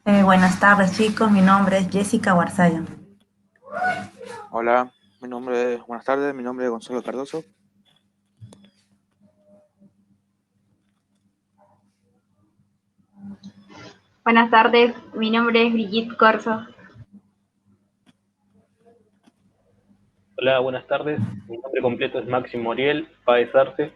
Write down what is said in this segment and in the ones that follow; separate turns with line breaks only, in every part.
Buenas tardes, chicos. Mi nombre es Jessica Guarzaya.
Hola, buenas tardes, mi nombre es Gonzalo Cardoso.
Buenas tardes, mi nombre es Brigitte Corso.
Hola, buenas tardes. Mi nombre completo es Máximo Oriel Páez Arce.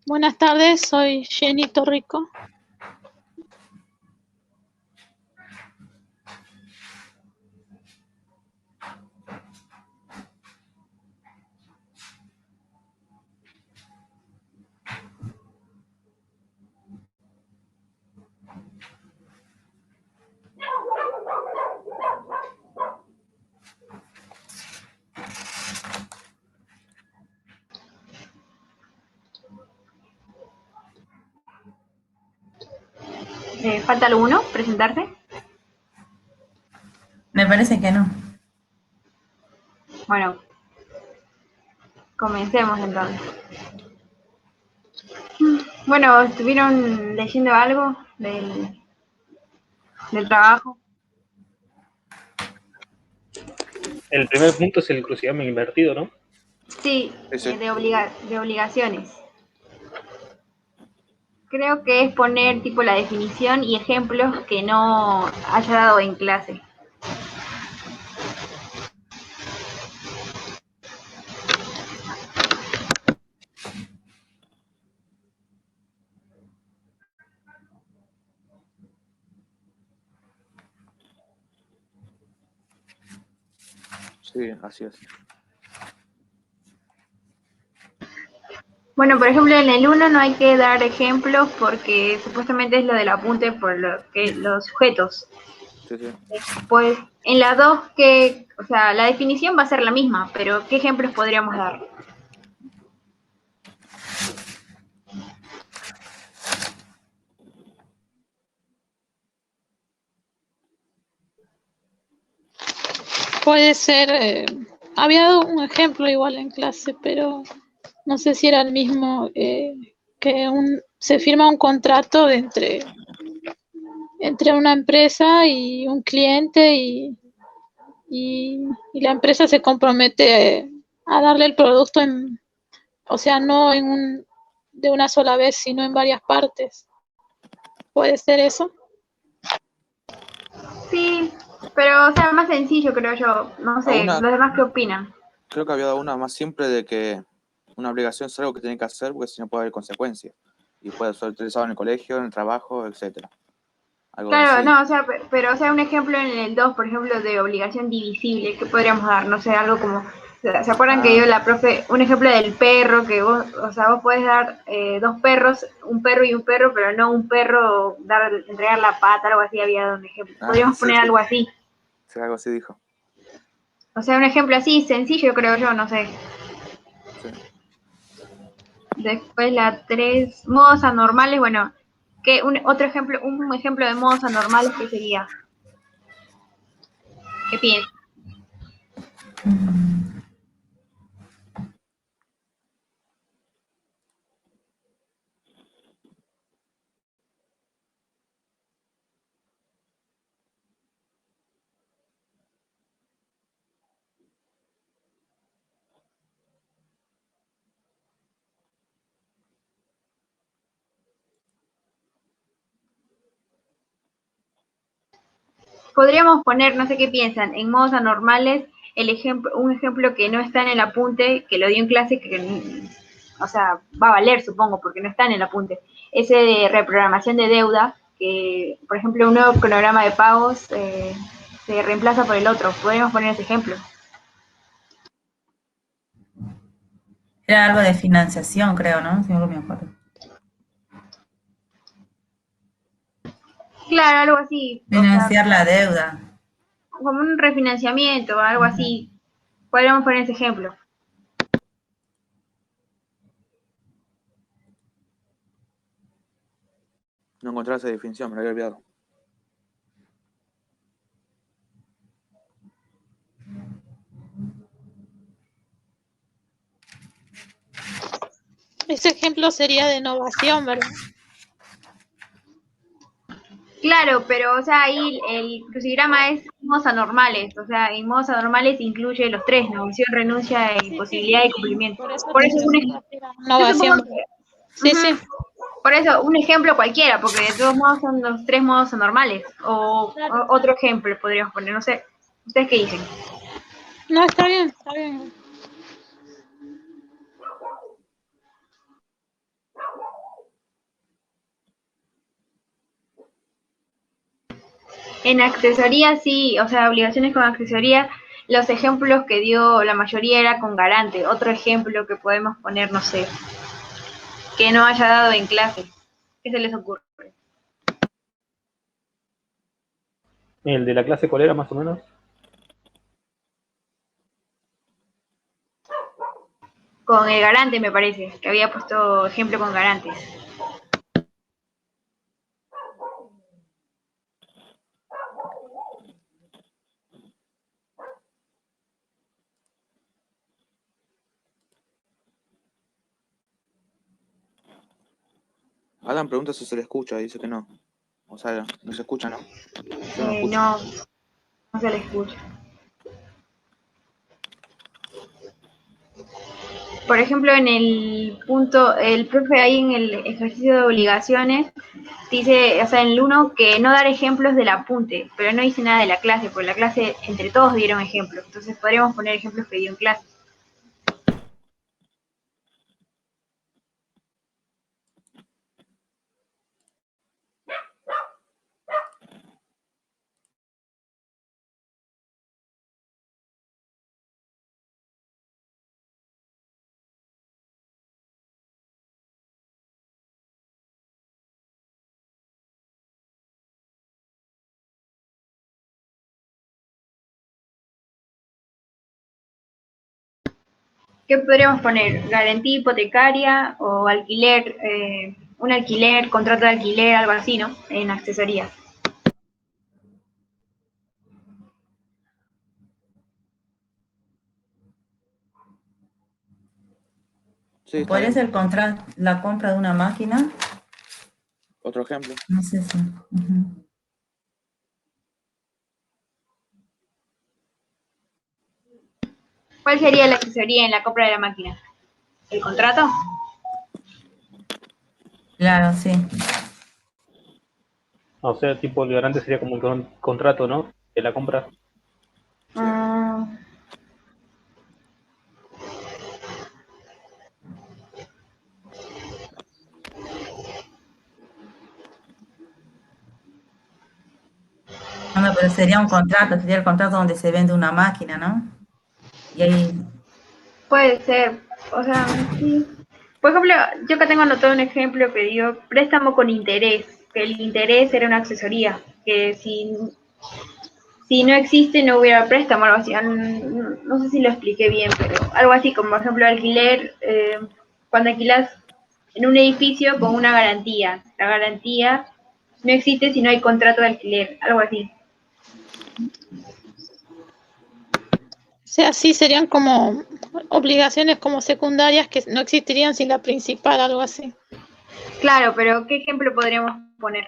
Buenas tardes, soy Jenny Torrico.
¿Falta alguno presentarse?
Me parece que no.
Bueno, comencemos entonces. Bueno, ¿estuvieron leyendo algo del trabajo?
El primer punto es el crucigrama invertido, ¿no?
Sí,
Ese.
de obligaciones. Creo que es poner tipo la definición y ejemplos que no haya dado en clase.
Sí, así es.
Bueno, por ejemplo, en el uno no hay que dar ejemplos porque supuestamente es lo del apunte por los sujetos.
Sí, sí.
Pues en la 2 o sea, la definición va a ser la misma, pero ¿qué ejemplos podríamos dar?
Puede ser, había dado un ejemplo igual en clase, pero no sé si era el mismo, se firma un contrato entre una empresa y un cliente y la empresa se compromete a darle el producto o sea, no de una sola vez, sino en varias partes. ¿Puede ser eso?
Sí, pero o sea, más sencillo creo yo. No
A
sé,
una,
los demás qué opinan.
creo que había dado una más simple de que una obligación es algo que tiene que hacer porque si no puede haber consecuencias. Y puede ser utilizado en el colegio, en el trabajo, etcétera. Algo
Claro,
así.
no, o sea, pero o sea, un ejemplo en el 2, por ejemplo, de obligación divisible, ¿qué podríamos dar? No sé, algo como, ¿se acuerdan que dio
Ah,
la profe un ejemplo del perro, que vos, o sea, vos podés dar dos perros, un perro y un perro, pero no un perro, entregar la pata, algo así, había dado un ejemplo. Podríamos
sí,
poner
sí.
algo así.
Sí, algo así dijo.
O sea, un ejemplo así, sencillo creo yo, no sé.
Sí.
Después la 3 modos anormales, bueno, un ejemplo de modos anormales que sería, ¿qué piensas? Podríamos poner, no sé qué piensan, en modos anormales, un ejemplo que no está en el apunte, que lo dio en clase, o sea, va a valer, supongo, porque no está en el apunte. Ese de reprogramación de deuda, que, por ejemplo, un nuevo cronograma de pagos se reemplaza por el otro. Podríamos poner ese ejemplo.
Era algo de financiación, creo, ¿no? Si no me acuerdo.
Claro, algo así, o sea,
Financiar la deuda.
como un refinanciamiento, algo
Ujú.
así. Podríamos poner ese ejemplo.
No encontré esa definición, me lo había olvidado.
ese ejemplo sería de novación, ¿verdad?
Claro, pero o sea, ahí el crucigrama es modos anormales, o sea, en modos anormales incluye los tres, ¿no? Opción, renuncia y
Sí,
posibilidad de
sí,
cumplimiento.
por eso
Por
te
eso
preguntaba si era
yo
novación,
supongo
¿verdad?
que,
Sí, sí,
por eso un ejemplo cualquiera, porque de todos modos son los tres modos anormales.
claro.
Otro ejemplo podríamos poner, no sé, ¿ustedes qué dicen?
No, está bien, está bien.
En accesoría sí, o sea, obligaciones con accesoría, los ejemplos que dio la mayoría era con garante. Otro ejemplo que podemos poner, no sé, que no haya dado en clase. ¿Qué se les ocurre?
¿El de la clase cuál era más o menos?
Con el garante me parece, que había puesto ejemplo con garantes.
Adam pregunta si se le escucha, dice que no. O sea, no se escucha, ¿no? Yo no escucho.
No, no se le escucha. Por ejemplo, en el punto, el profe ahí en el ejercicio de obligaciones dice, o sea, en el 1 que no dar ejemplos del apunte, pero no dice nada de la clase, porque la clase entre todos dieron ejemplos. Entonces podríamos poner ejemplos que dio en clase. ¿Qué podríamos poner? ¿Garantía hipotecaria o alquiler, un alquiler, contrato de alquiler, algo así, ¿no? En asesoría.
Sí, está
¿Podría
bien.
ser la compra de una máquina?
Otro ejemplo.
No sé si. Ujú.
¿Cuál sería la asesoría en la compra de la máquina? ¿El contrato?
Claro, sí.
O sea, tipo el garante sería como un contrato, ¿no? De la compra.
Mm,
No, pero sería un contrato, sería el contrato donde se vende una máquina, ¿no? Y ahí,
puede ser, o sea, sí. Por ejemplo, yo acá tengo anotado un ejemplo que dio préstamo con interés, que el interés era una asesoría, que si no existe no hubiera préstamo, algo así. No sé si lo expliqué bien, pero algo así como, por ejemplo, alquiler, cuando alquilas en un edificio con una garantía. La garantía no existe si no hay contrato de alquiler, algo así.
O sea, sí serían como obligaciones como secundarias que no existirían sin la principal, algo así.
Claro, pero ¿qué ejemplo podríamos poner?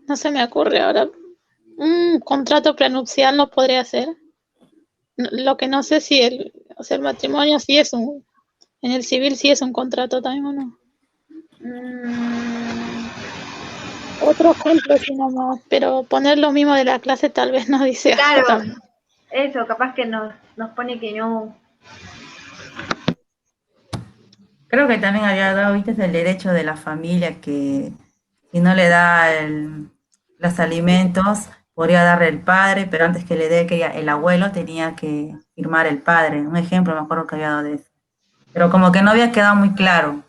No se me ocurre ahora. Un contrato prenupcial no podría ser. Lo que no sé si o sea, el matrimonio sí es en el civil sí es un contrato también o no.
Mm,
Otro ejemplo, sí nomás, pero poner lo mismo de la clase tal vez no dice algo
claro,
también.
eso, capaz que nos pone que no.
creo que también había dado, viste, el derecho de la familia que si no le da los alimentos, podría darle el padre, pero antes que le dé que el abuelo tenía que firmar el padre. Un ejemplo, me acuerdo que había dado de eso. Pero como que no había quedado muy claro.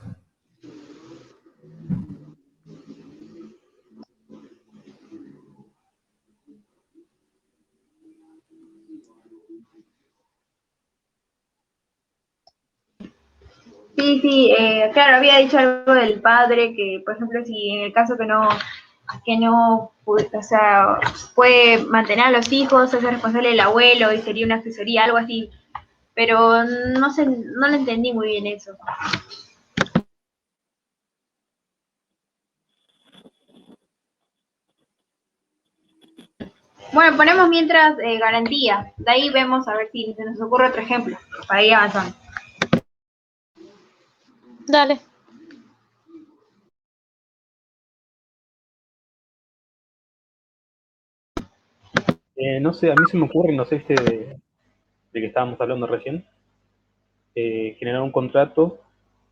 Sí, sí, claro, había dicho algo del padre, que por ejemplo, si en el caso que no, o sea, puede mantener a los hijos, es responsable del abuelo y sería una asesoría, algo así. pero no sé, no le entendí muy bien eso. Bueno, ponemos mientras garantía. De ahí vemos a ver si se nos ocurre otro ejemplo para ir avanzando.
Dale.
No sé, a mí se me ocurre, no sé, de que estábamos hablando recién, generar un contrato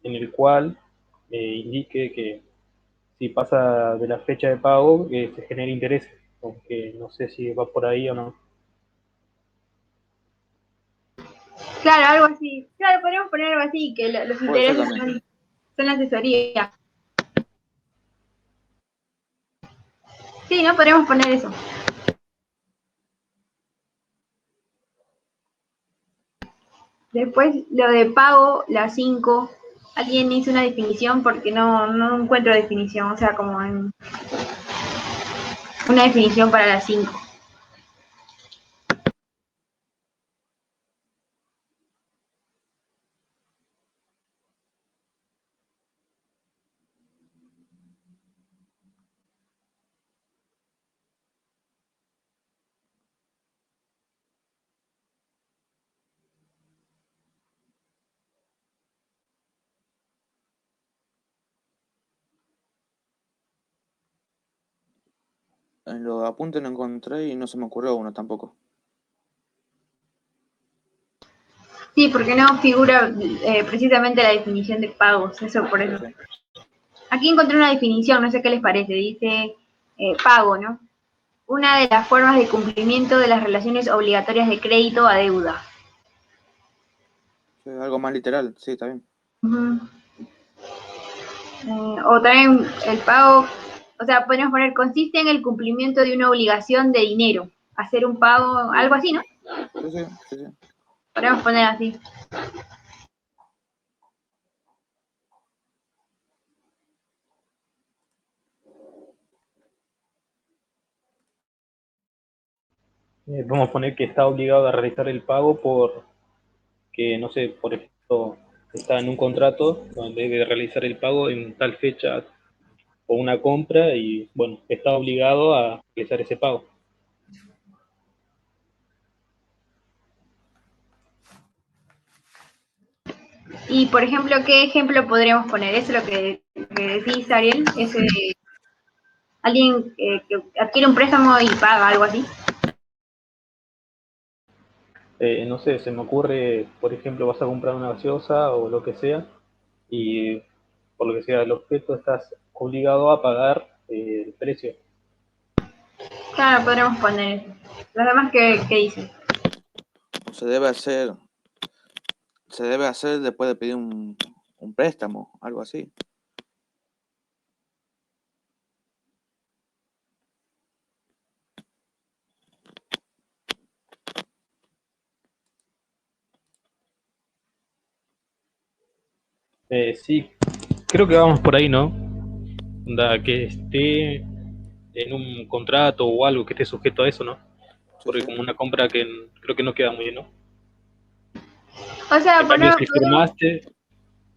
en el cual indique que si pasa de la fecha de pago, se genere intereses, aunque no sé si va por ahí o no.
Claro, algo así. Claro, podríamos poner algo así, que los
Puede ser
intereses
también.
son la asesoría. Sí, ¿no? Podríamos poner eso. Después, lo de pago, la 5. Alguien hizo una definición porque no encuentro definición, o sea, como en una definición para la 5.
En los apuntes no encontré y no se me ocurrió uno tampoco.
Sí, porque no figura precisamente la definición de pagos, eso por eso.
Sí.
Aquí encontré una definición, no sé qué les parece, dice pago, ¿no? Una de las formas de cumplimiento de las relaciones obligatorias de crédito a deuda.
Sí, algo más literal, sí, está bien.
Uh-huh. O también el pago, o sea, podemos poner, consiste en el cumplimiento de una obligación de dinero. Hacer un pago, algo así, ¿no?
Sí, sí, sí, sí.
Podemos poner así.
Vamos a poner que está obligado a realizar el pago por que, no sé, por ejemplo, está en un contrato donde debe realizar el pago en tal fecha o una compra y, bueno, está obligado a realizar ese pago.
Y, por ejemplo, ¿qué ejemplo podríamos poner? Eso es lo que decís, Ariel. Alguien que adquiere un préstamo y paga, algo así.
No sé, se me ocurre, por ejemplo, vas a comprar una gaseosa o lo que sea y por lo que sea el objeto estás obligado a pagar el precio.
Claro, podríamos poner eso. Los demás, ¿qué dicen?
Se debe hacer después de pedir un préstamo, algo así.
Sí, creo que vamos por ahí, ¿no? Que esté en un contrato o algo que esté sujeto a eso, ¿no?
Sí,
Porque
sí.
como una compra que creo que no queda muy bien, ¿no?
O sea,
En cambio, si
podemos...
firmaste y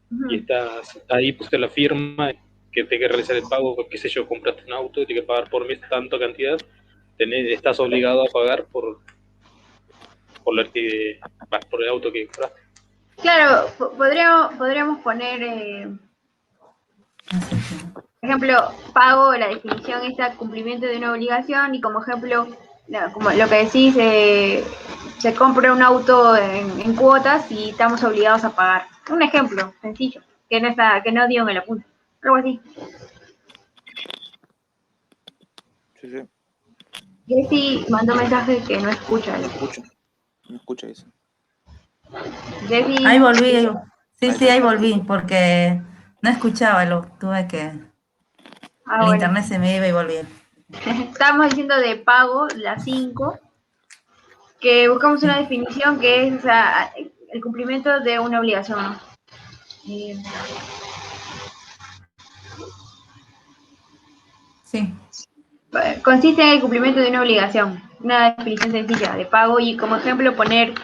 Uh-huh.
estás ahí, pusiste la firma, que te hay que realizar el pago, qué sé yo, compraste un auto y tienes que pagar por mes tanta cantidad, estás obligado a pagar por el auto que compraste.
Claro, podríamos poner, por ejemplo, pago, la definición está cumplimiento de una obligación y como ejemplo, como lo que decís, se compra un auto en cuotas y estamos obligados a pagar. Un ejemplo sencillo, que no dio en el apunte, algo así.
Sí, sí.
Jessy mandó mensaje que no escucha.
No escucho. No escucho eso.
Jessy,
Ahí volví, sí,
Ahí
sí,
está.
ahí volví, porque no escuchaba, el
bueno,
internet se me iba y volví.
estábamos diciendo de pago, la 5, que buscamos una definición que es, o sea, el cumplimiento de una obligación, ¿no? Eh,
Sí,
consiste en el cumplimiento de una obligación, una definición sencilla de pago y como ejemplo poner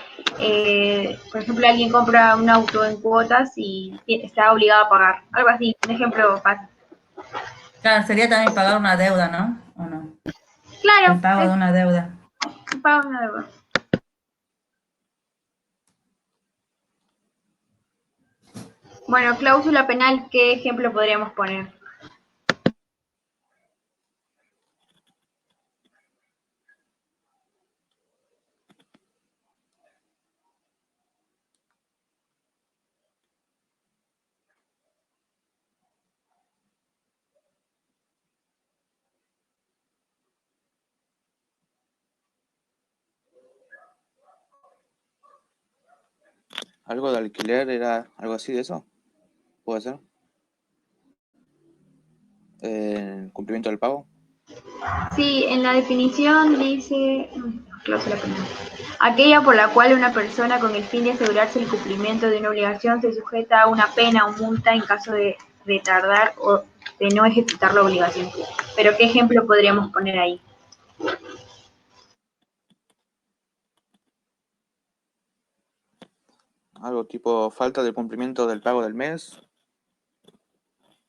por ejemplo, alguien compra un auto en cuotas y está obligado a pagar. Algo así, un ejemplo fácil.
Claro, sería también pagar una deuda, ¿no? ¿O no? El
Claro,
pago
es
de una deuda.
pagar una deuda. Bueno, cláusula penal, ¿qué ejemplo podríamos poner?
Algo de alquiler era algo así de eso. ¿Puede ser? Cumplimiento del pago.
Sí, en la definición dice cláusula penal. Aquella por la cual una persona con el fin de asegurarse el cumplimiento de una obligación se sujeta a una pena o multa en caso de retardar o de no ejecutar la obligación. Pero ¿qué ejemplo podríamos poner ahí?
Algo tipo falta de cumplimiento del pago del mes.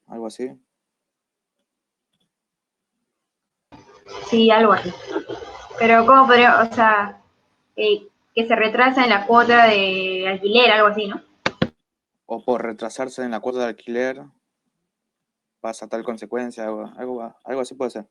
Algo así.
Sí, algo así. Pero ¿cómo podría, o sea, que se retrasa en la cuota de alquiler, algo así, ¿no?
O por retrasarse en la cuota de alquiler pasa tal consecuencia. Algo así puede ser.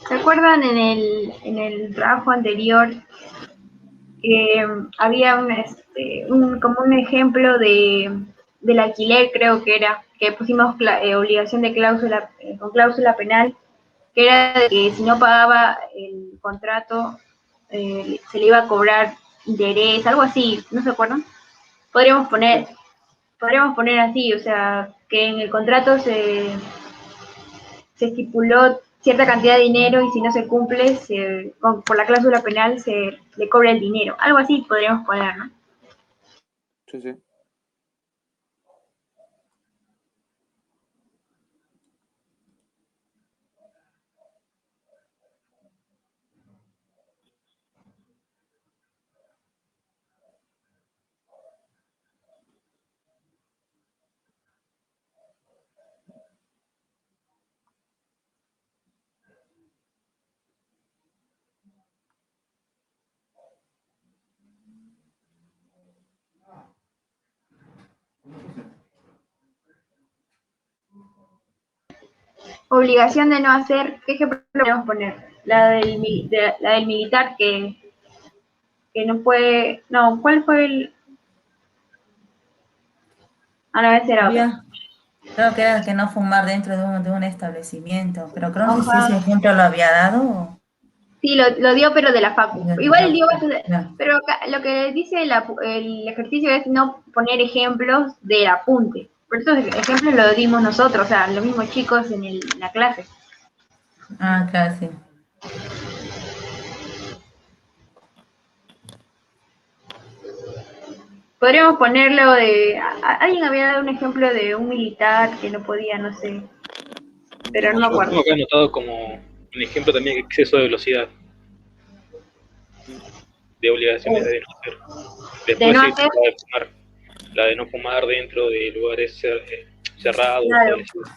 ¿Se acuerdan en el trabajo anterior que había como un ejemplo del alquiler, creo que era, que pusimos obligación de cláusula, con cláusula penal, que era de que si no pagaba el contrato, se le iba a cobrar interés, algo así, ¿no se acuerdan? Podríamos poner, podríamos poner así, o sea, que en el contrato se estipuló cierta cantidad de dinero y si no se cumple, por la cláusula penal se le cobra el dinero. Algo así podríamos poner, ¿no?
Sí, sí.
Obligación de no hacer, ¿qué ejemplo podemos poner? La del militar que no puede, no, ¿cuál fue el? A la vez era otro.
Había, creo que era que no fumar dentro de un establecimiento, pero creo que sí, ese
Ajá.
ejemplo lo había dado.
Sí, lo dio, pero de la Facu.
De otra
Igual dio
facultad.
bastante,
Claro.
pero lo que dice el ejercicio es no poner ejemplos del apunte. Por esos ejemplos lo dimos nosotros, o sea, los mismos chicos en la clase.
Ah, claro, sí.
Podríamos ponerlo de. Alguien había dado un ejemplo de un militar que no podía, no sé, pero no me
Yo
acuerdo.
tengo acá anotado como un ejemplo también exceso de velocidad, de obligaciones de no hacer.
De
Después
no
sí,
hacer,
la de no fumar dentro de lugares cerrados,
claro.
establecidos.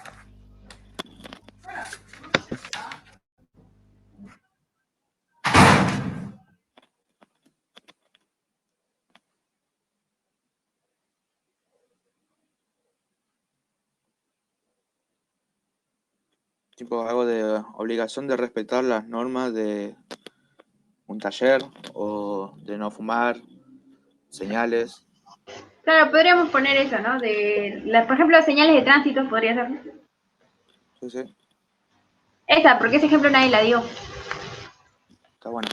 Tipo algo de obligación de respetar las normas de un taller o de no fumar, señales.
Claro, podríamos poner eso, ¿no? Por ejemplo, señales de tránsito podría ser.
Sí, sí,
Esa, porque ese ejemplo nadie la dio.
está bueno.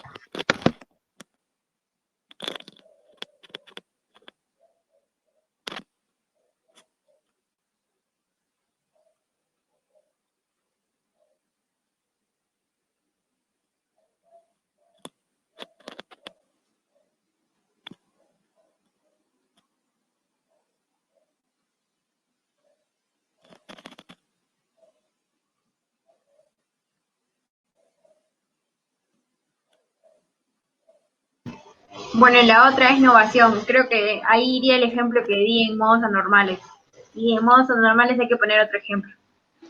Bueno, y la otra es innovación. Creo que ahí iría el ejemplo que di en modos anormales. Y en modos anormales hay que poner otro ejemplo.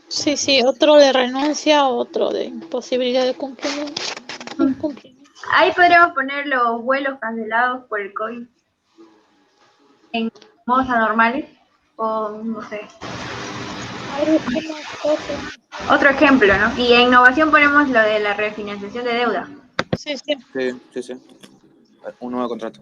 Sí, sí, otro de renuncia, otro de imposibilidad de cumplimiento. Incumplimiento.
Ahí podríamos poner los vuelos cancelados por el COVID en modos anormales. O no sé.
A ver, busquemos otro.
Otro ejemplo, ¿no? Y en innovación ponemos lo de la refinanciación de deuda.
Sí, sí.
Sí, sí, sí. Un nuevo contrato.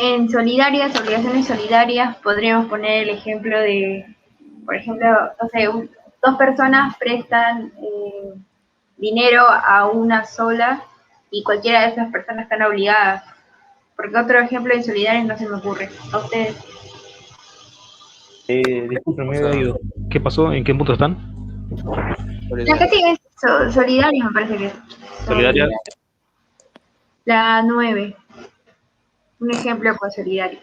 En solidarias, obligaciones solidarias, podríamos poner el ejemplo de, por ejemplo, no sé, dos personas prestan dinero a una sola y cualquiera de esas personas están obligadas. Porque otro ejemplo de solidarias no se me ocurre. ¿A ustedes?
Disculpen,
O
me he
sea,
ido. ¿Qué pasó? ¿En qué punto están?
La que
solidario.
sigue es solidarias, me parece que es.
¿Solidaria?
La 9. Un ejemplo con solidario.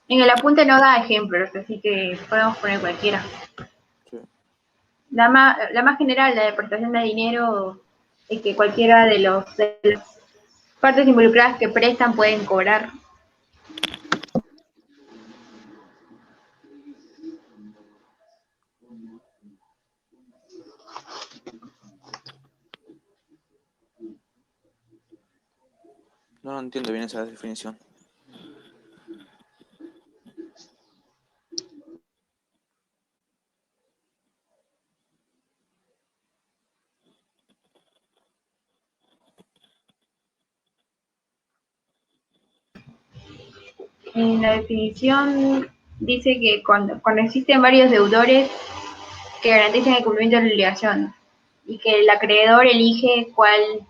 En el apunte no da ejemplos, así que podemos poner cualquiera.
Sí.
La más general, la de prestación de dinero, es que cualquiera de las partes involucradas que prestan pueden cobrar.
No entiendo bien esa definición.
En la definición dice que cuando existen varios deudores que garantizan el cumplimiento de la obligación y que el acreedor elige cuál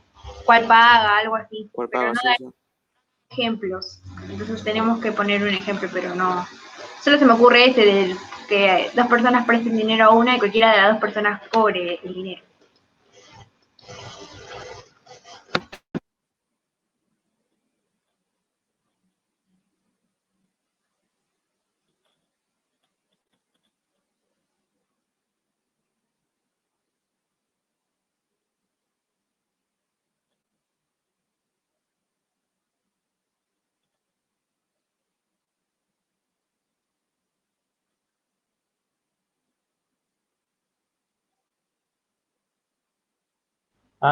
paga, algo así,
¿Cuál
pero
paga?
no
Sí,
da
sí.
ejemplos. Entonces tenemos que poner un ejemplo, pero no. Solo se me ocurre ese del que dos personas presten dinero a una y cualquiera de las dos personas cobre el dinero.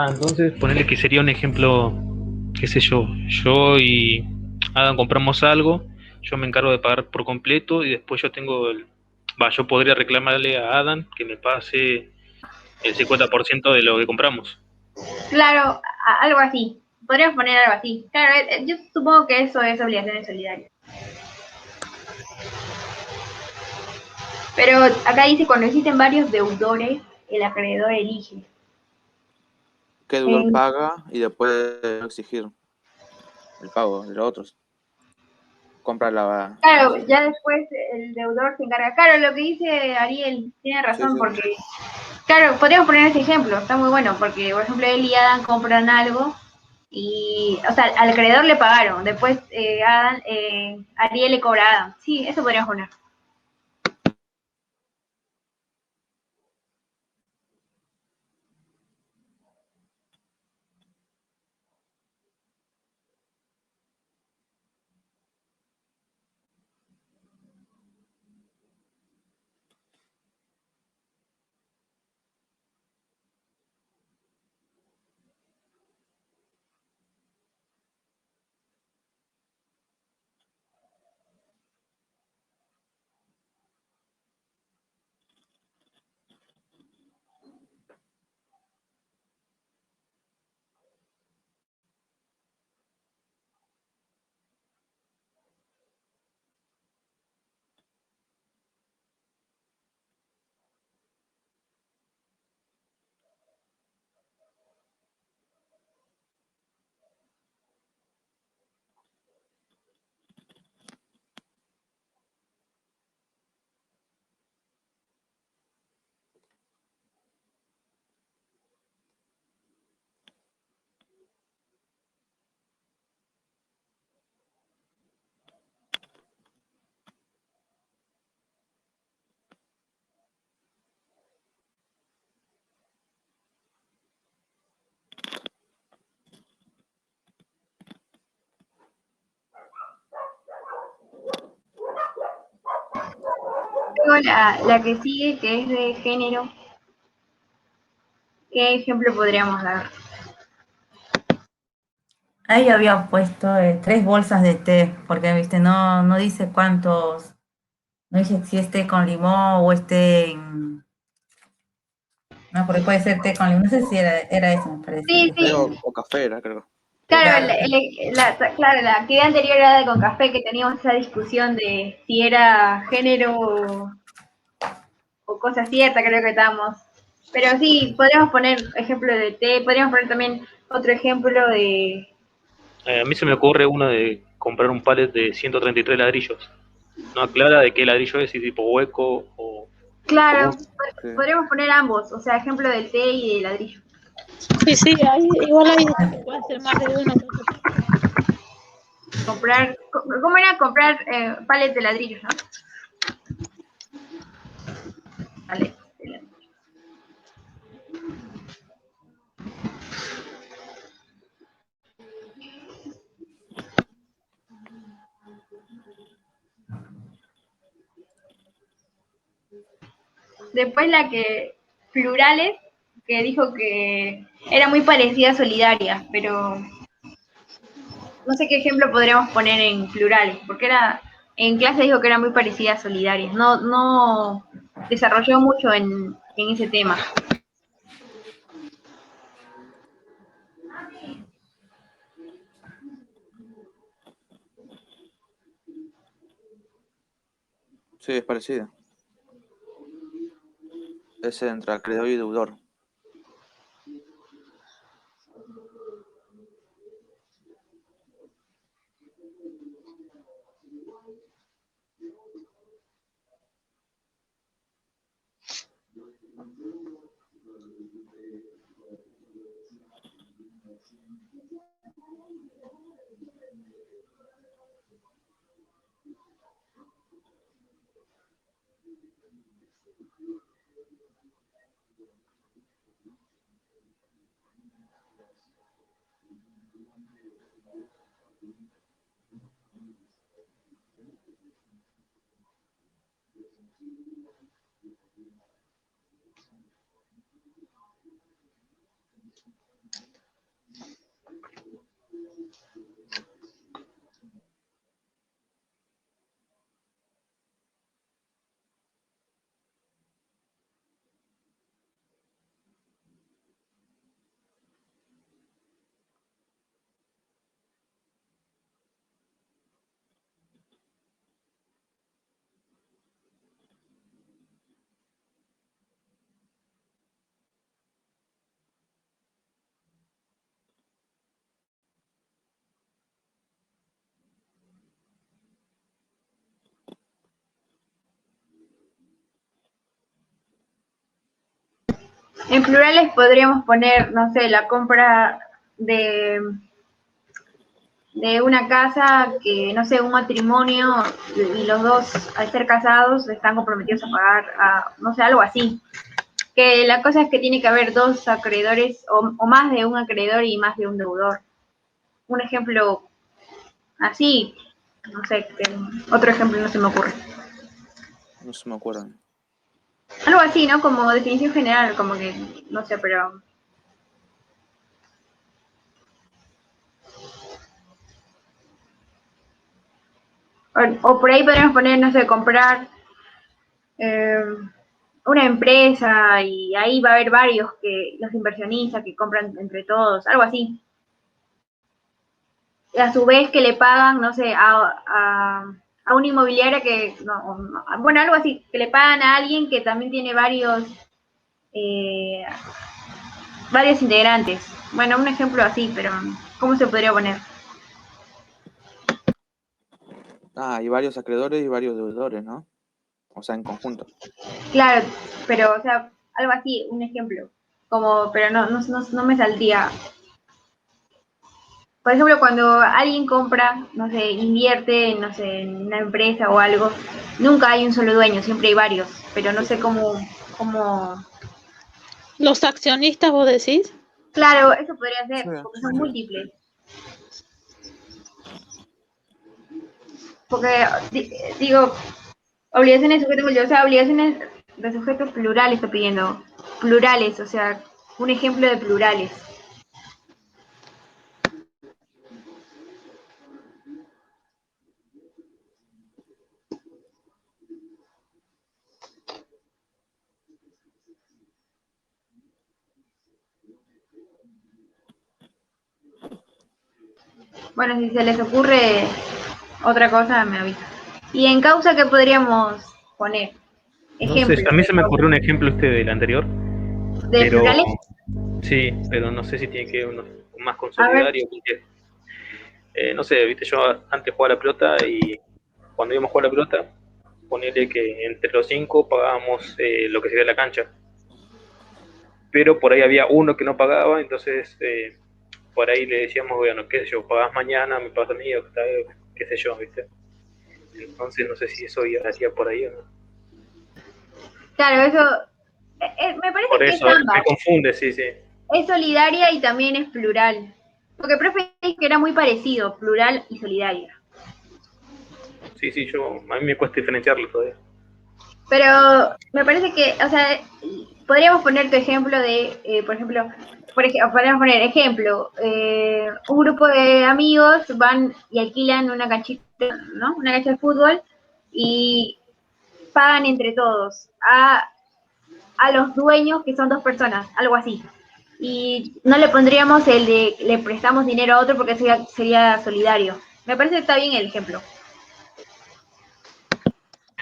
Entonces ponerle que sería un ejemplo, qué sé yo y Adam compramos algo, yo me encargo de pagar por completo y después yo tengo yo podría reclamarle a Adam que me pase el 50% de lo que compramos.
Claro, algo así. Podríamos poner algo así. Claro, yo supongo que eso es obligaciones solidarias. Pero acá dice, cuando existen varios deudores, el acreedor elige.
¿Qué deudor paga y después exigir el pago de los otros? Compra la...
Claro, ya después el deudor se encarga. Claro, lo que dice Ariel tiene razón,
Sí, sí.
porque, claro, podríamos poner ese ejemplo, está muy bueno, porque, por ejemplo, él y Adam compran algo y, o sea, al acreedor le pagaron, después Ariel le cobra a Adam. Sí, eso podríamos poner. Luego la que sigue, que es de género, ¿qué ejemplo podríamos dar?
Ahí había puesto 3 bolsas de té, porque viste, no dice cuántos, no dice si es té con limón o es té en, no, porque puede ser té con limón, no sé si era eso, me parece.
Sí,
Té
sí.
o café era, creo.
Claro,
Claro.
claro, la actividad anterior era de con café, que teníamos esa discusión de si era género o cosa cierta, creo que estábamos. Pero sí, podríamos poner ejemplo de té, podríamos poner también otro ejemplo de...
A mí se me ocurre uno de comprar un palet de 133 ladrillos. No aclara de qué ladrillo es, si tipo hueco o
Claro,
común.
Sí.
podríamos poner ambos, o sea, ejemplo del té y del ladrillo.
Sí, sí, igual ahí dice que puede ser más de uno.
¿Cómo era comprar palets de ladrillos, no? Palets de ladrillos. Después la que, plurales, que dijo que era muy parecida a solidaria, pero no sé qué ejemplo podríamos poner en plurales, porque en clase dijo que era muy parecida a solidarias. No desarrolló mucho en ese tema.
Sí, es parecido. Es entre acreedor y deudor.
En plurales podríamos poner, no sé, la compra de una casa que, no sé, un matrimonio y los dos, al ser casados, están comprometidos a pagar, no sé, algo así. Que la cosa es que tiene que haber dos acreedores o más de un acreedor y más de un deudor. Un ejemplo así, no sé, otro ejemplo no se me ocurre.
No se me acuerdo.
Algo así, ¿no? Como definición general, como que, no sé, pero... O por ahí podríamos poner, no sé, comprar una empresa y ahí va a haber varios los inversionistas que compran entre todos, algo así. Y a su vez que le pagan, no sé, a una inmobiliaria que, bueno, algo así, que le pagan a alguien que también tiene eh, varios integrantes. Bueno, un ejemplo así, pero ¿cómo se podría poner?
Hay varios acreedores y varios deudores, ¿no? O sea, en conjunto.
Claro, pero, o sea, algo así, un ejemplo. Como, pero no me saldría. Por ejemplo, cuando alguien compra, no sé, invierte, no sé, en una empresa o algo, nunca hay un solo dueño, siempre hay varios, pero no sé cómo...
¿Los accionistas vos decís?
Claro, eso podría
Sí,
ser, porque son
sí.
múltiples. Porque, digo, obligaciones de sujeto múltiple, o sea, obligaciones de sujetos plurales, estoy pidiendo. Plurales, o sea, un ejemplo de plurales. Bueno, si se les ocurre otra cosa, me avisa. Y en causa, ¿qué podríamos poner?
No sé,
Ejemplo
a mí
de
se me ocurrió
causa.
un ejemplo del anterior,
¿De
pero
plurales?
sí, pero no sé si tiene que ver más con
A ver,
solidario, porque, no sé, viste, yo antes jugaba a la pelota y cuando íbamos a jugar a la pelota, ponerle que entre los cinco pagábamos lo que sería la cancha, pero por ahí había uno que no pagaba, entonces por ahí le decíamos, bueno, qué sé yo, pagás mañana, me pagas a mí, o qué sé yo, viste. Entonces no sé si eso iría por ahí o no.
claro, eso me
Por
parece que es
eso, me
ambas.
confunde, sí, sí.
Es solidaria y también es plural. Porque profe dice que era muy parecido, plural y solidaria.
Sí, sí, a mí me cuesta diferenciarlo todavía.
Pero me parece que, o sea, podríamos poner tu ejemplo de, por ejemplo, podríamos poner ejemplo, un grupo de amigos van y alquilan una canchita, ¿no? Una cancha de fútbol y pagan entre todos a los dueños, que son 2 personas, algo así. Y no le pondríamos el de le prestamos dinero a otro porque sería solidario. Me parece que está bien el ejemplo.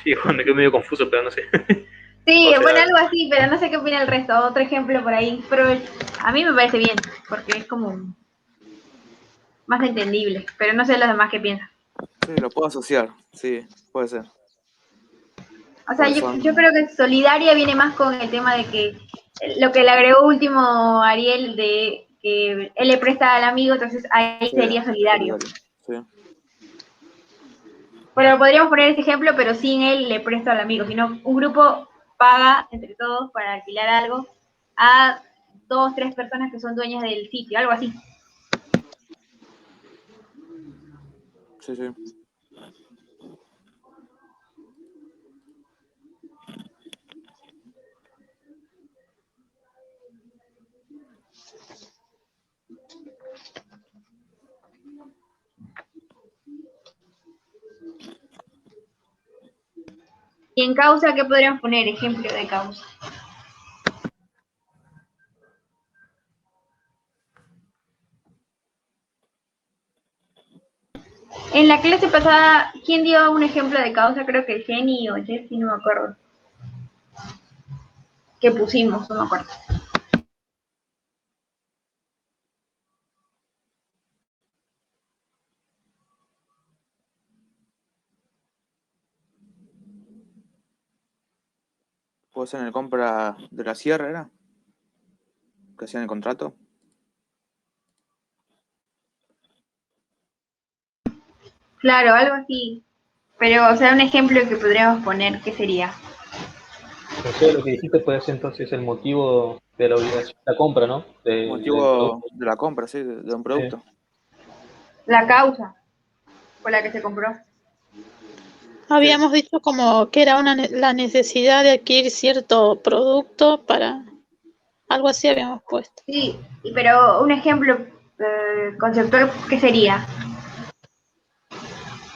Sí, me quedo medio confuso, pero no sé.
Sí,
O sea,
bueno, algo así, pero no sé qué opina el resto. Otro ejemplo por ahí. Pero a mí me parece bien, porque es como más entendible. Pero no sé los demás qué piensan.
Sí, lo puedo asociar, sí, puede ser.
O sea,
Porque
yo
son,
creo que solidaria viene más con el tema de que lo que le agregó último Ariel de que él le presta al amigo, entonces ahí
sí,
sería solidario.
solidario, sí.
Bueno, podríamos poner este ejemplo, pero sin él le presto al amigo, sino un grupo paga entre todos para alquilar algo a 2, 3 personas que son dueñas del sitio, algo así.
Sí, sí.
Y en causa, ¿qué podríamos poner? Ejemplo de causa. En la clase pasada, ¿quién dio un ejemplo de causa? Creo que Jenny o Jessie, no me acuerdo. Que pusimos, no me acuerdo.
Puede ser en el compra de la sierra, ¿era? Que hacían el contrato.
Claro, algo así. Pero, o sea, un ejemplo que podríamos poner, ¿qué sería?
no sé, lo que dijiste puede ser entonces el motivo de la obligación, la compra, ¿no? Del
Motivo
producto.
de la compra, sí, de un
Sí.
producto.
La causa por la que se compró.
Sí,
Habíamos dicho como que era la necesidad de adquirir cierto producto para algo así habíamos puesto.
Sí, pero un ejemplo conceptual, ¿qué sería?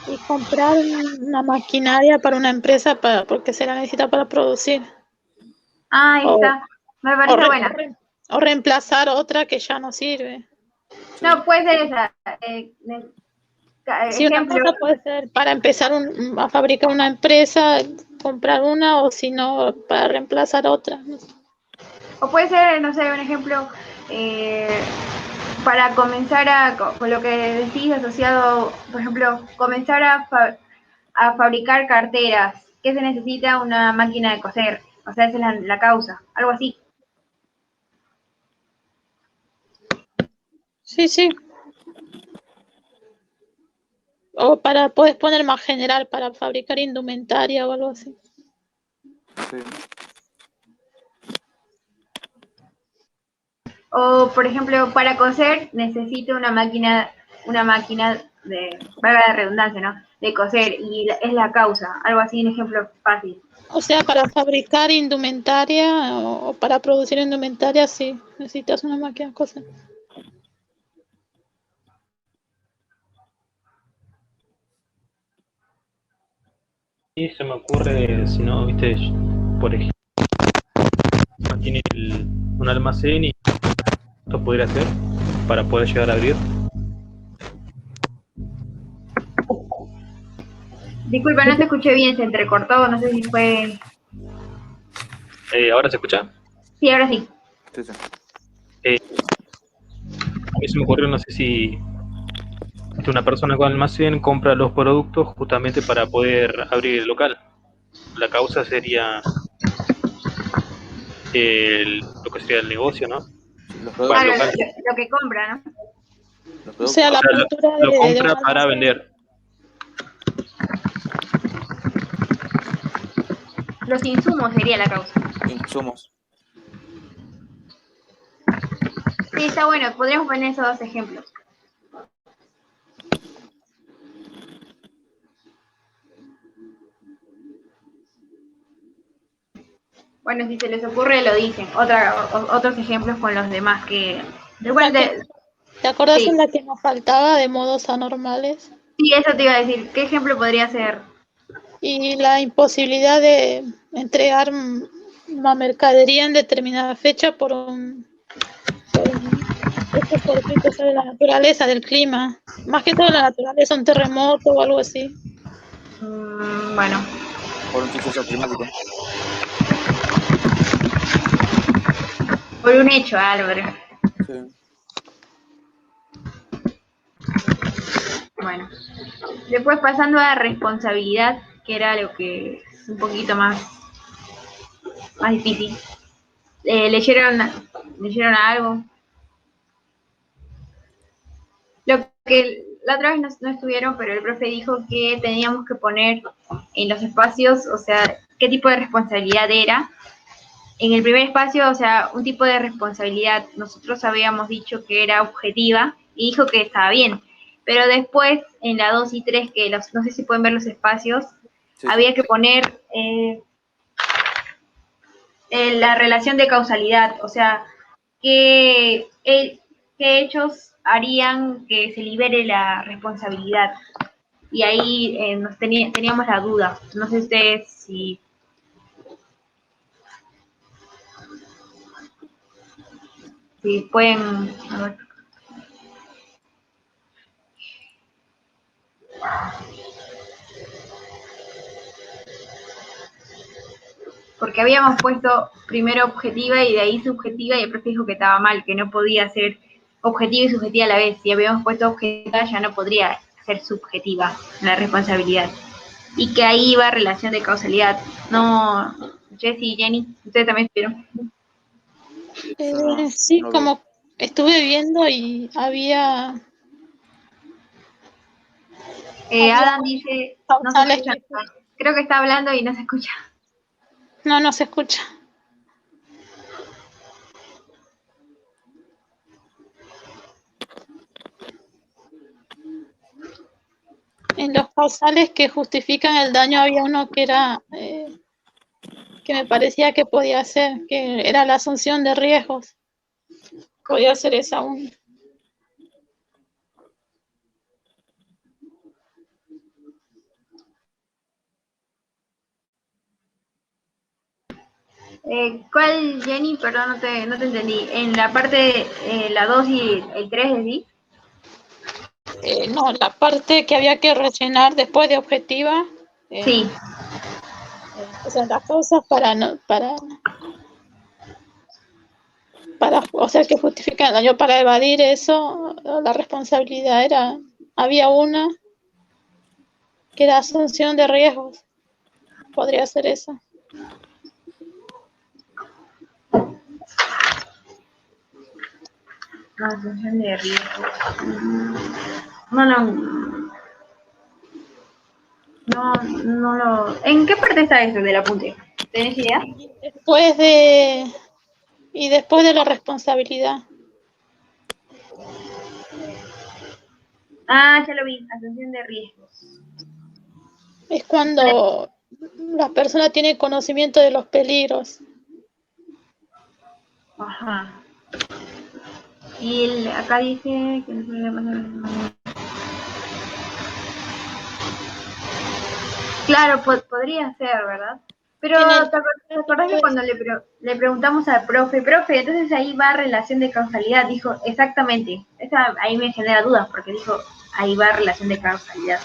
Y comprar una maquinaria para una empresa porque se la necesita para producir.
Ah, ahí
O,
está. Me
o,
parece
re-
buena.
o reemplazar otra que ya no sirve.
sí,
No, puede ser esa.
Si una
Ejemplo,
cosa puede ser para empezar a fabricar una empresa, comprar una, o si no, para reemplazar otra. No sé.
o puede ser, no sé, un ejemplo eh, para comenzar con lo que decís asociado, por ejemplo, comenzar a fabricar carteras. ¿Qué se necesita? Una máquina de coser. O sea, esa es la causa. Algo así.
Sí, sí. O puedes poner más general para fabricar indumentaria o algo así.
sí.
O, por ejemplo, para coser necesito una máquina de, valga la redundancia, ¿no? De coser y es la causa, algo así, un ejemplo fácil.
O sea, para fabricar indumentaria o para producir indumentaria, sí, necesitas una máquina de coser.
Y se me ocurre, si no, viste, por ejemplo, tiene un almacén y esto podría ser para poder llegar a abrir.
Disculpa, no te escuché bien, se entrecortó, no sé si fue...
¿Ahora se escucha?
Sí, ahora sí.
Sí, sí.
A mí se me ocurrió, no sé si una persona con almacén compra los productos justamente para poder abrir el local. La causa sería lo que sería el negocio, ¿no?
Los
Para el
Claro,
productos,
local.
lo que compra, ¿no?
los
O sea,
productos.
O
la
sea,
apertura
lo
de un
compra para
almacén.
vender.
Los insumos sería la causa.
Insumos.
Sí, está bueno, podríamos poner esos dos ejemplos. Bueno, si se les ocurre, lo dicen. Otros ejemplos con los demás que... Igual
¿Te acordás
sí.
en la que nos faltaba de modos anormales?
Sí, eso te iba a decir. ¿Qué ejemplo podría ser?
Y la imposibilidad de entregar una mercadería en determinada fecha por estos fortuitos de la naturaleza, del clima. Más que todo la naturaleza, un terremoto o algo así.
Bueno,
Por un suceso climático.
por un hecho, Álvaro.
Sí.
Bueno. Después pasando a responsabilidad, que era lo que es un poquito más difícil. ¿Leyeron algo? Lo que la otra vez no estuvieron, pero el profe dijo que teníamos que poner en los espacios, o sea, qué tipo de responsabilidad era. En el primer espacio, o sea, un tipo de responsabilidad, nosotros habíamos dicho que era objetiva y dijo que estaba bien. Pero después, en la 2 y 3, que no sé si pueden ver los espacios,
Sí,
había
sí.
que poner la relación de causalidad, o sea, qué hechos harían que se libere la responsabilidad. Y ahí teníamos la duda. No sé ustedes si pueden... A ver. Porque habíamos puesto primero objetiva y de ahí subjetiva, y el profe dijo que estaba mal, que no podía ser objetiva y subjetiva a la vez. Si habíamos puesto objetiva, ya no podría ser subjetiva la responsabilidad. Y que ahí iba relación de causalidad. No, Jessy y Jenny, ustedes también vieron.
Yo
Sí,
no vi.
como estuve viendo y había
Adam dice, no se
causales
escucha
que
nada. Creo que está hablando y no se escucha.
no se escucha. En los causales que justifican el daño había uno que era que me parecía que podía ser, que era la asunción de riesgos. Podía ser esa una.
¿Cuál, Jenny? Perdón, no te entendí. En la parte, la 2 y el 3, ¿sí?
No, la parte que había que rellenar después de objetiva.
Sí.
O sea, las causas o sea, que justifican el daño para evadir eso, la responsabilidad había una que era asunción de riesgos. Podría ser esa.
Asunción de riesgo. No lo... ¿En qué parte está eso del apunte? ¿Tenés idea?
Después de la responsabilidad.
Ah, ya lo vi. Asunción de riesgos.
Es cuando la persona tiene conocimiento de los peligros.
Ajá. Y acá dice que no puede pasar. Claro, podría ser, ¿verdad? Pero ¿te acordás que cuando le preguntamos al profe, entonces ahí va relación de causalidad? Dijo, exactamente. Ahí me genera dudas, porque dijo, ahí va relación de causalidad.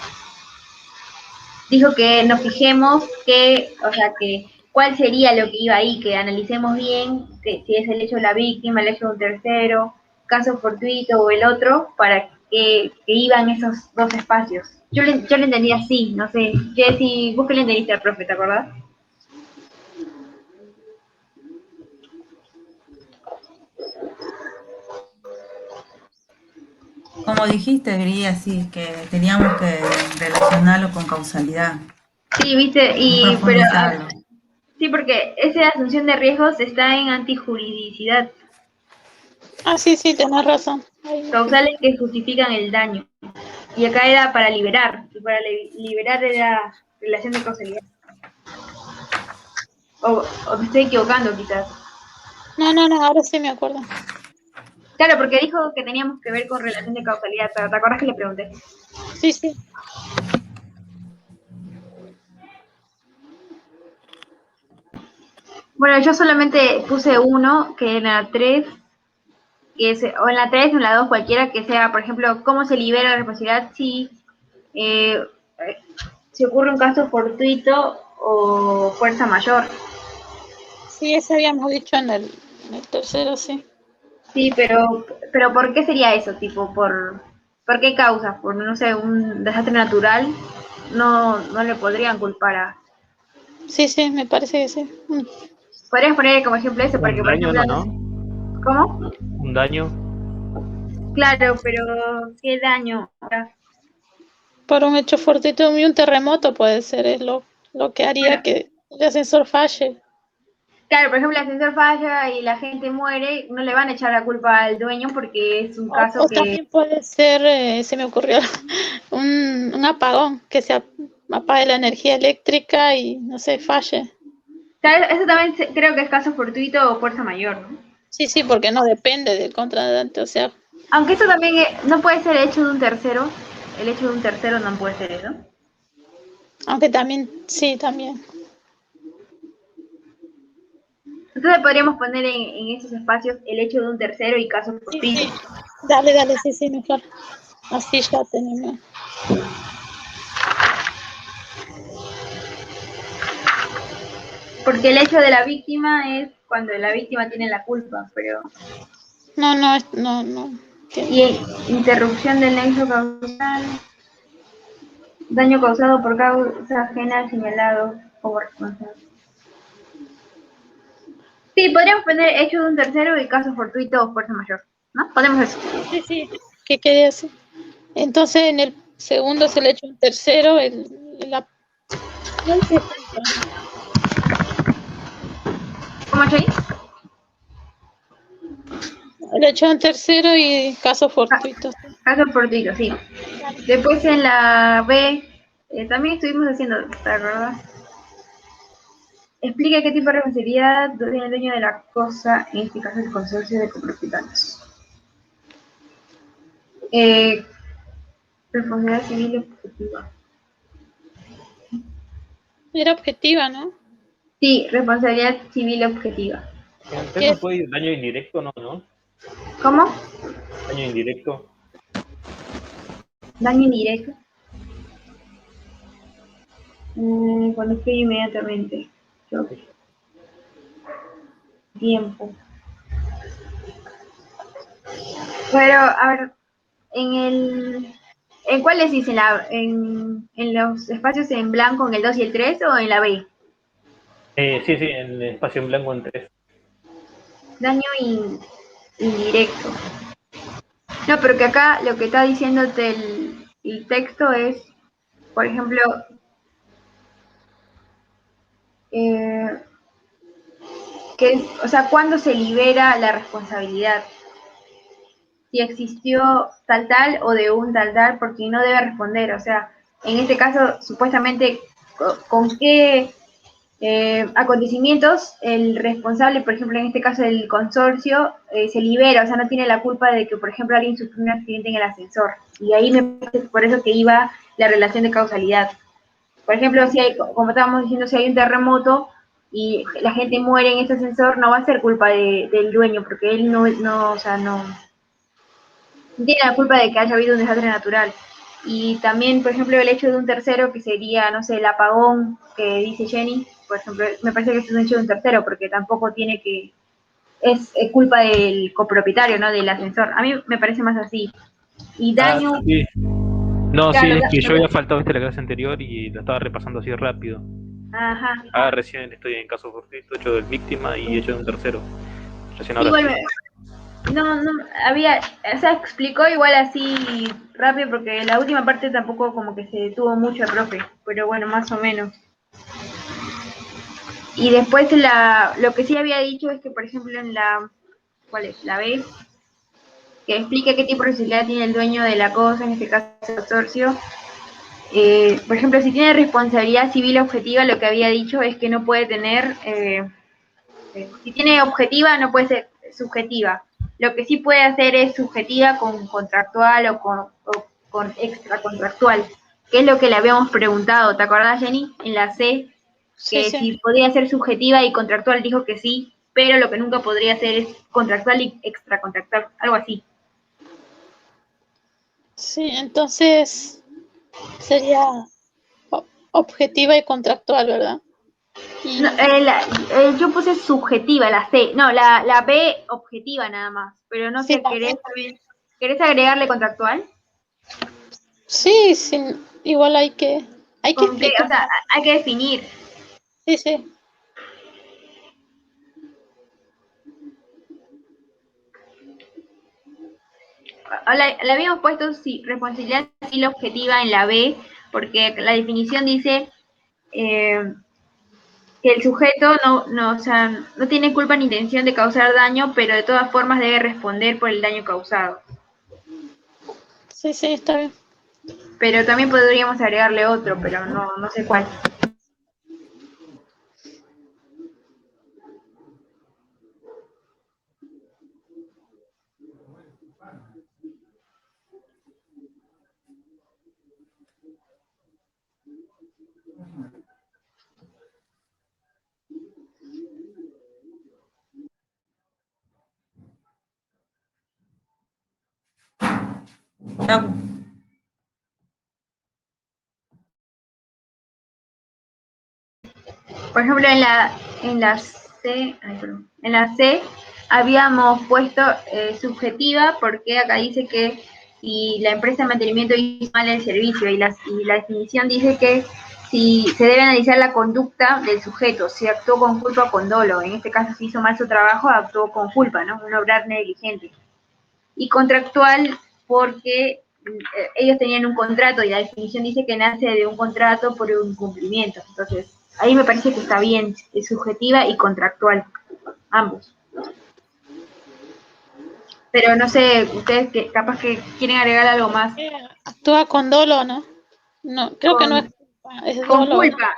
Dijo que nos fijemos cuál sería lo que iba ahí, que analicemos bien si es el hecho de la víctima, el hecho de un tercero, caso fortuito o el otro, para que iban esos dos espacios. Yo le entendí así, no sé. Jessy, vos que le entendiste al profe, ¿te acordás?
Como dijiste, diría así, que teníamos que relacionarlo con causalidad,
Sí, viste,
profundizarlo.
sí, porque esa asunción de riesgos está en antijuridicidad,
Ah, sí, tenés razón.
causales que justifican el daño. Y acá era para liberar, y para liberar era relación de causalidad. O me estoy equivocando quizás.
No, ahora sí me acuerdo.
Claro, porque dijo que teníamos que ver con relación de causalidad, pero ¿te acuerdas que le pregunté?
Sí, sí.
Bueno, yo solamente puse uno, que en la 3, o en la 3 o en la 2 cualquiera, que sea, por ejemplo, cómo se libera la responsabilidad si eh, se ocurre un caso fortuito o fuerza mayor.
Sí, ese habíamos dicho en el tercero, sí.
Sí, pero ¿por qué sería eso? Tipo, ¿por qué causa? Por, no sé, un desastre natural, no le podrían culpar a...
Sí, sí, me parece que sí.
Podrías poner como ejemplo eso, porque
Un
por
daño,
ejemplo,
¿no?
¿cómo?
Un daño.
Claro, pero ¿qué daño?
Por un hecho fortuito y un terremoto puede ser, es lo que haría
Bueno,
que el ascensor falle.
claro, por ejemplo, el ascensor falla y la gente muere, no le van a echar la culpa al dueño porque es un caso
O
que...
también puede ser, se me ocurrió, un apagón, que se apague la energía eléctrica y no sé, falle.
Claro, eso también creo que es caso fortuito o fuerza mayor, ¿no?
Sí, sí, porque no depende del contratante, o sea,
Aunque eso también no puede ser hecho de un tercero, el hecho de un tercero no puede ser eso.
aunque también, sí, también.
Entonces podríamos poner en esos espacios el hecho de un tercero y caso
Sí,
fortuito.
sí, dale, sí, sí, mejor. Así ya tenemos.
Porque el hecho de la víctima es cuando la víctima tiene la culpa, pero...
No.
Y
Tiene.
interrupción del nexo causal, daño causado por causa ajena al señalado como responsable. Sí, podríamos poner hecho de un tercero y caso fortuito o fuerza mayor, ¿no? Ponemos eso.
Sí, sí, ¿qué quería decir? Entonces en el segundo se le echa un tercero, no dice tanto, ¿no?
¿Cómo, Chay?
Le echa un tercero y caso fortuito. Sí.
Caso fortuito, sí.
Dale.
Después en la B, también estuvimos haciendo, ¿te acuerdas? Explica qué tipo de responsabilidad tiene el dueño de la cosa, en este caso el consorcio de copropietarios. Responsabilidad civil objetiva.
Era objetiva, ¿no?
Sí, responsabilidad civil objetiva.
En el 3
¿Qué
no
es?
puede ir daño indirecto, ¿no?
¿Cómo?
Daño indirecto.
Daño indirecto. Cuando escribe inmediatamente. Yo, tiempo. Pero, a ver, ¿en cuáles dice? ¿En los espacios en blanco, en el 2 y el 3 o en la B?
Sí, en espacio en blanco en 3.
Daño indirecto. No, pero que acá lo que está diciéndote el texto es, por ejemplo, eh, o sea, ¿cuándo se libera la responsabilidad? Si existió tal o de un tal, porque no debe responder. O sea, en este caso, supuestamente, ¿con qué acontecimientos el responsable, por ejemplo, en este caso del consorcio, se libera? O sea, no tiene la culpa de que, por ejemplo, alguien sufrió un accidente en el ascensor. Y ahí me parece por eso que iba la relación de causalidad. Por ejemplo, si hay, como estábamos diciendo, si hay un terremoto y la gente muere en ese ascensor, no va a ser culpa del dueño, porque él o sea, no tiene la culpa de que haya habido un desastre natural. Y también, por ejemplo, el hecho de un tercero, que sería, no sé, el apagón que dice Jenny, por ejemplo, me parece que es un hecho de un tercero, porque tampoco tiene que, es culpa del copropietario, ¿no? Del ascensor. A mí me parece más así. Y
Ah,
daño,
sí. No, sí,
claro,
es que yo había faltado la clase anterior y lo estaba repasando así rápido.
ajá.
Ah, recién estoy en caso fortuito, hecho del víctima y hecho de un tercero. Recién ahora
Igual,
sí.
no, había, o sea, explicó igual así rápido, porque la última parte tampoco como que se detuvo mucho el profe, pero bueno, más o menos. Y después lo que sí había dicho es que, por ejemplo, en la, ¿cuál es? La B, que explica qué tipo de responsabilidad tiene el dueño de la cosa, en este caso el consorcio. Por ejemplo, si tiene responsabilidad civil objetiva, lo que había dicho es que no puede tener, si tiene objetiva, no puede ser subjetiva. Lo que sí puede hacer es subjetiva con contractual o con extracontractual, que es lo que le habíamos preguntado. ¿Te acordás, Jenny? En la C,
Sí,
que
sí.
si podía ser subjetiva y contractual, dijo que sí, pero lo que nunca podría ser es contractual y extracontractual, algo así.
Sí, entonces sería objetiva y contractual, ¿verdad? Y
No, yo puse subjetiva, la C. No, la B objetiva nada más. Pero no
sí,
sé, ¿querés agregarle contractual?
sí, sí, igual hay que
¿Con qué?
explicar.
O sea, hay que definir.
Sí, sí.
Le habíamos puesto responsabilidad civil objetiva en la B, porque la definición dice que el sujeto o sea, no tiene culpa ni intención de causar daño, pero de todas formas debe responder por el daño causado.
Sí, sí, está bien.
Pero también podríamos agregarle otro, pero no sé cuál.
Chau.
Por ejemplo, en la C habíamos puesto subjetiva porque acá dice que si la empresa de mantenimiento hizo mal el servicio y la definición dice que si se debe analizar la conducta del sujeto, si actuó con culpa o con dolo. En este caso, si hizo mal su trabajo, actuó con culpa, ¿no? Un obrar negligente. Y contractual porque ellos tenían un contrato y la definición dice que nace de un contrato por un incumplimiento. Entonces, ahí me parece que está bien, es subjetiva y contractual, ambos. Pero no sé, ustedes que capaz que quieren agregar algo más.
Actúa con dolo, ¿no? No, creo que no es
Con,
culpa, es
con
dolo.
culpa,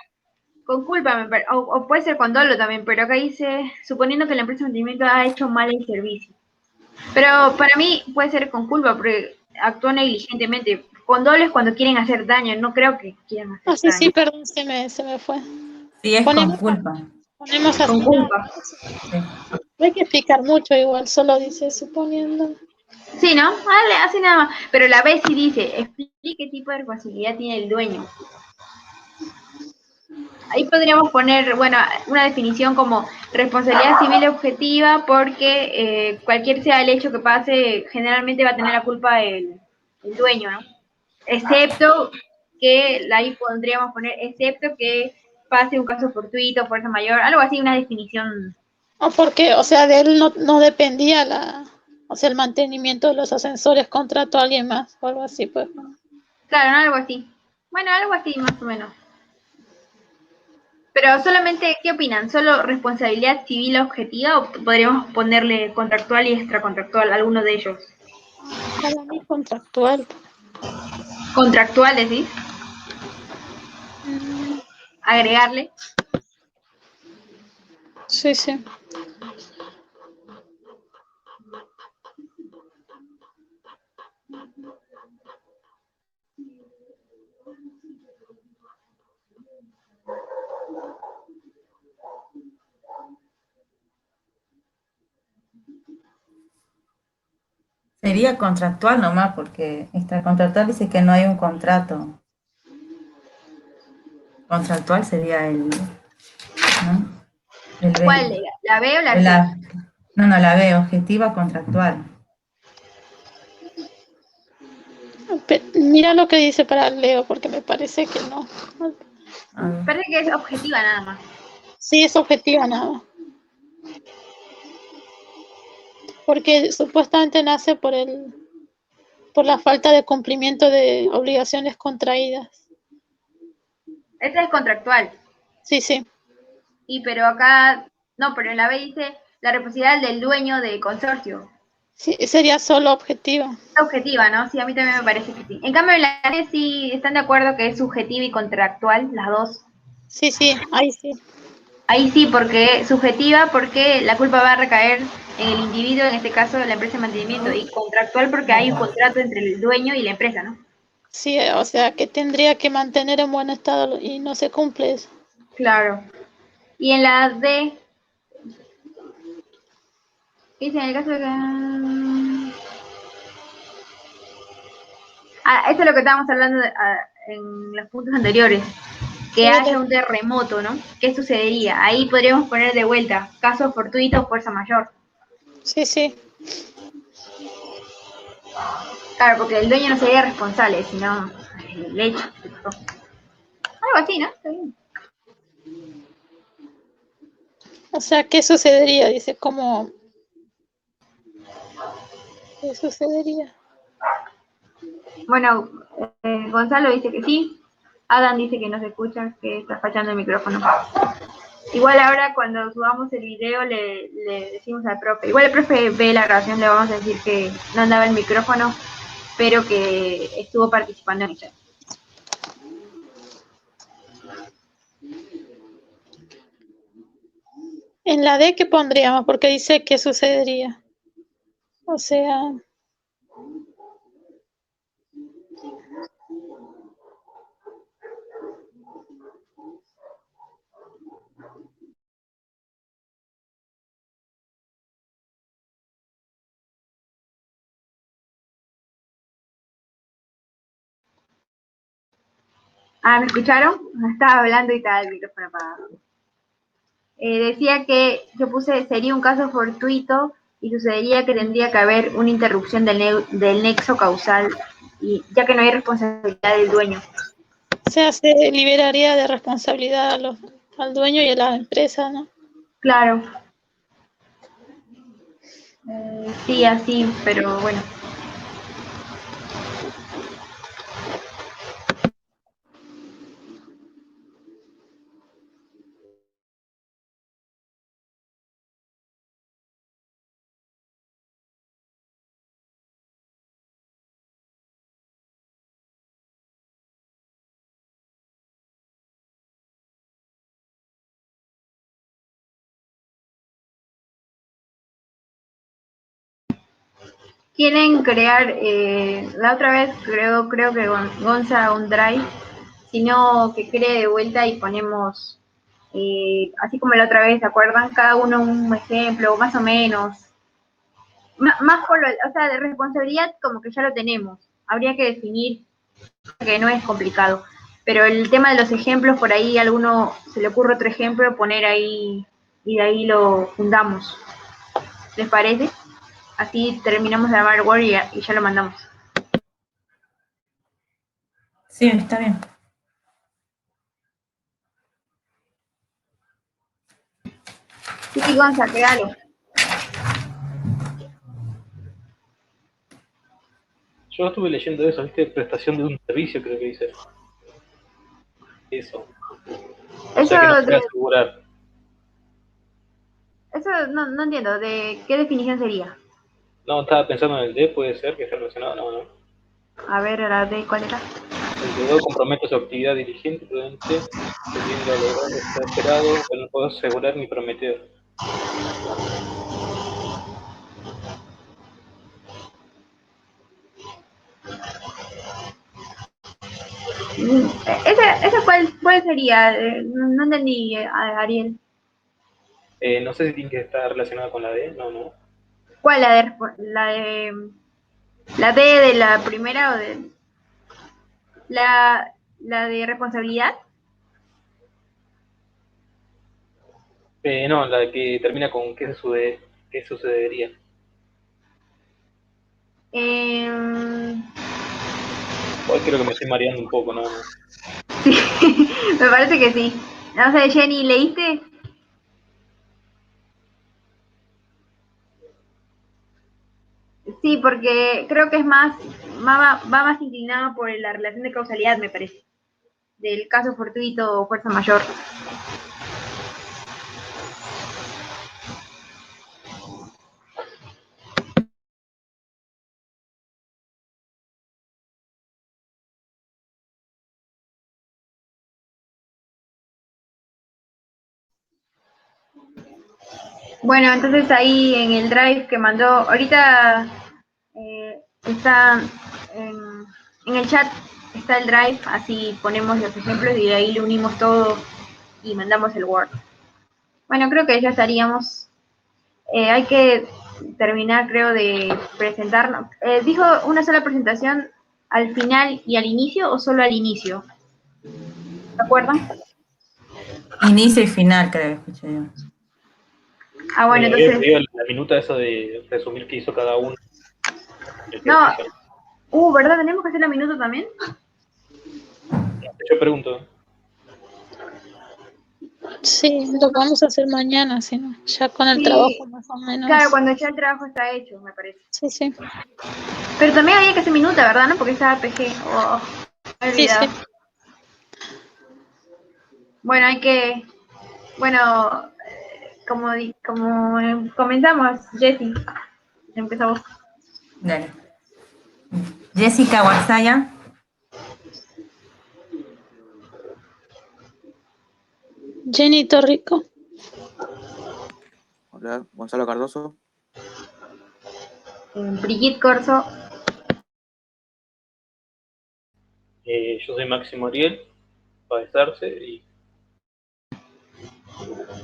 con culpa, o puede ser con dolo también, pero acá dice, suponiendo que la empresa de mantenimiento ha hecho mal el servicio. Pero para mí puede ser con culpa, porque actuó negligentemente. Con dolo es cuando quieren hacer daño, no creo que quieran
Ah,
hacer
sí, sí,
daño.
perdón, se me fue.
Sí, es con
Ponemos,
culpa.
ponemos
Con
así nada
culpa.
más.
Sí.
No hay que explicar mucho, igual, solo dice suponiendo.
Sí, ¿no? Vale, así nada más. Pero la B sí dice, explique qué tipo de responsabilidad tiene el dueño. Ahí podríamos poner, bueno, una definición como responsabilidad civil objetiva, porque cualquier sea el hecho que pase, generalmente va a tener la culpa el dueño, ¿no? Excepto que, ahí podríamos poner, excepto que pase un caso fortuito, fuerza mayor, algo así, una definición.
O porque, o sea, de él no dependía o sea, el mantenimiento de los ascensores, contrató a alguien más o algo así, pues.
Claro, ¿no? Algo así. Bueno, algo así más o menos. Pero solamente, ¿qué opinan? ¿Solo responsabilidad civil objetiva o podríamos ponerle contractual y extracontractual, alguno de ellos?
Para mí contractual.
Contractual, decís,
Mm,
agregarle.
sí, sí.
Sería contractual nomás, porque extracontractual dice que no hay un contrato. Contractual sería ¿no? El
¿Cuál?
B.
¿La B o la C?
La, no, la B, objetiva contractual.
Mira lo que dice para Leo, porque me parece que no.
A ver.
Parece que es objetiva nada más.
Sí, es objetiva nada más. Porque supuestamente nace por la falta de cumplimiento de obligaciones contraídas.
Esta es contractual.
Sí, sí.
Y pero acá, no, pero en la B dice la responsabilidad del dueño de consorcio.
Sí, sería solo objetiva.
Objetiva, ¿no? Sí, a mí también me parece que sí. En cambio, en la D sí están de acuerdo que es subjetiva y contractual, las dos.
Sí, sí, ahí sí.
Ahí sí, porque subjetiva, porque la culpa va a recaer en el individuo, en este caso la empresa de mantenimiento, y contractual porque hay un contrato entre el dueño y la empresa, ¿no?
Sí, o sea, que tendría que mantener en buen estado y no se cumple eso.
Claro. Y en la D, dice en el caso de que... Esto es lo que estábamos hablando en los puntos anteriores, que haya un terremoto, ¿no? ¿Qué sucedería? Ahí podríamos poner de vuelta caso fortuito o fuerza mayor.
Sí, sí.
Claro, porque el dueño no sería responsable, sino el hecho. Algo así, ¿no? Está bien.
O sea, ¿qué sucedería? Dice, ¿cómo? ¿Qué sucedería?
Bueno, Gonzalo dice que sí. Adam dice que no se escucha, que está fallando el micrófono. Igual ahora cuando subamos el video le decimos al profe. Igual el profe ve la grabación, le vamos a decir que no andaba el micrófono, pero que estuvo participando en ella.
En la D, ¿qué pondríamos? Porque dice, ¿qué sucedería? O sea,
¿Me escucharon? Estaba hablando y estaba el micrófono apagado. Decía que yo puse, sería un caso fortuito y sucedería que tendría que haber una interrupción del nexo causal, y ya que no hay responsabilidad del dueño.
o sea, se liberaría de responsabilidad al dueño y a la empresa, ¿no?
Claro. Sí, así, pero bueno. Quieren crear, la otra vez creo que Gonza un drive, sino que cree de vuelta y ponemos, así como la otra vez, ¿se acuerdan? Cada uno un ejemplo, más o menos. Más por o sea, de responsabilidad como que ya lo tenemos. Habría que definir, que no es complicado. Pero el tema de los ejemplos, por ahí a alguno se le ocurre otro ejemplo, poner ahí y de ahí lo fundamos. ¿Les parece? Así terminamos de grabar el Word y ya lo mandamos.
Sí, está bien.
Sí, Gonza, créalo.
Yo estuve leyendo eso, ¿viste? Prestación de un servicio, creo que dice. Eso. O
Eso,
sea que no puede asegurar.
eso no entiendo. ¿De qué definición sería?
No, estaba pensando en el D, puede ser que esté relacionado, no.
A ver, la de cuál era.
El deudor compromete su actividad diligente y prudente, pudiendo lograr lo que está esperado, pero no puedo asegurar ni prometer.
¿Esa cuál sería? No entendí, Ariel.
No sé si tiene que estar relacionado con la D, no.
¿Cuál? ¿La de la primera o de la de responsabilidad?
No, la que termina con qué sucedería.
Eh,
Hoy creo que me estoy mareando un poco, ¿no?
sí, me parece que sí. No sé, Jenny, ¿leíste? Sí, porque creo que es va más inclinado por la relación de causalidad, me parece, del caso fortuito o fuerza mayor. Bueno, entonces ahí en el drive que mandó, ahorita está en el chat, está el drive, así ponemos los ejemplos y de ahí le unimos todo y mandamos el Word. Bueno, creo que ya estaríamos. Hay que terminar, creo, de presentarnos. ¿Dijo una sola presentación al final y al inicio o solo al inicio? ¿Se acuerdan?
Inicio y final, creo que escuché yo.
Ah, bueno,
Había
entonces.
pedido la minuta esa de resumir qué hizo cada uno.
No. ¿Verdad? ¿Tenemos que hacer la minuto también?
Yo pregunto.
Sí, lo vamos a hacer mañana, si no, ya con el
Sí,
trabajo más o menos.
claro, cuando ya el trabajo está hecho, me parece.
Sí, sí.
Pero también había que hacer minuta, ¿verdad? ¿No? Porque estaba PG. Oh, me he
Sí,
olvidado.
sí.
Bueno, hay que. Bueno, como comenzamos, Jessy. Empezamos.
Dale. Jessica Guarzaya.
Jenny Torrico.
Hola, Gonzalo Cardoso.
Brigitte Corso.
Yo soy Máximo Ariel, para estarse,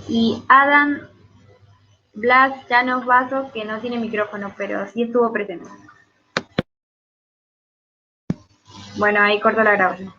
Y Adam Blas Llanos Vaso, que no tiene micrófono, pero sí estuvo presente. Bueno, ahí corto la grabación.